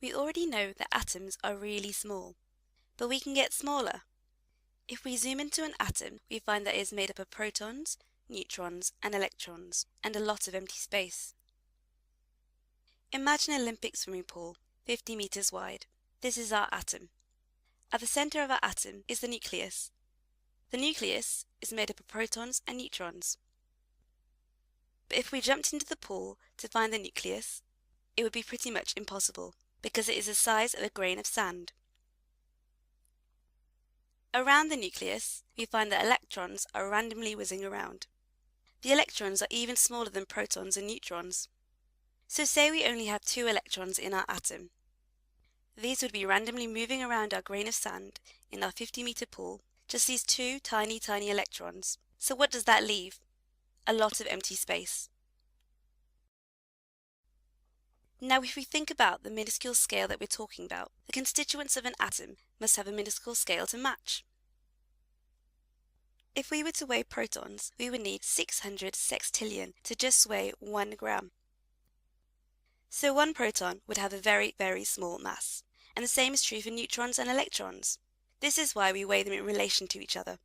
We already know that atoms are really small, but we can get smaller. If we zoom into an atom, we find that it is made up of protons, neutrons, and electrons, and a lot of empty space. Imagine an Olympic swimming pool, 50 meters wide. This is our atom. At the center of our atom is the nucleus. The nucleus is made up of protons and neutrons. But if we jumped into the pool to find the nucleus, it would be pretty much impossible, because it is the size of a grain of sand. Around the nucleus, we find that electrons are randomly whizzing around. The electrons are even smaller than protons and neutrons. So say we only have 2 electrons in our atom. These would be randomly moving around our grain of sand in our 50-meter pool, just these 2 tiny electrons. So what does that leave? A lot of empty space. Now if we think about the minuscule scale that we're talking about, the constituents of an atom must have a minuscule scale to match. If we were to weigh protons, we would need 600 sextillion to just weigh 1 gram. So 1 proton would have a very, very small mass, and the same is true for neutrons and electrons. This is why we weigh them in relation to each other.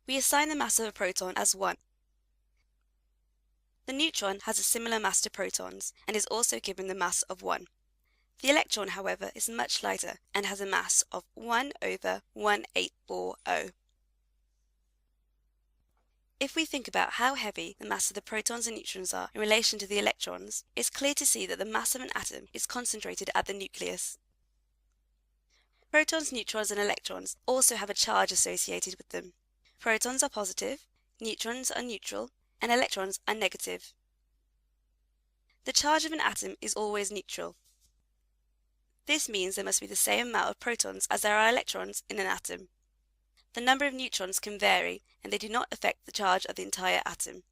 We assign the mass of a proton as 1. The neutron has a similar mass to protons and is also given the mass of 1. The electron, however, is much lighter and has a mass of 1/1840. If we think about how heavy the mass of the protons and neutrons are in relation to the electrons, it's clear to see that the mass of an atom is concentrated at the nucleus. Protons, neutrons, and electrons also have a charge associated with them. Protons are positive, neutrons are neutral, and electrons are negative. The charge of an atom is always neutral. This means there must be the same amount of protons as there are electrons in an atom. The number of neutrons can vary, and they do not affect the charge of the entire atom.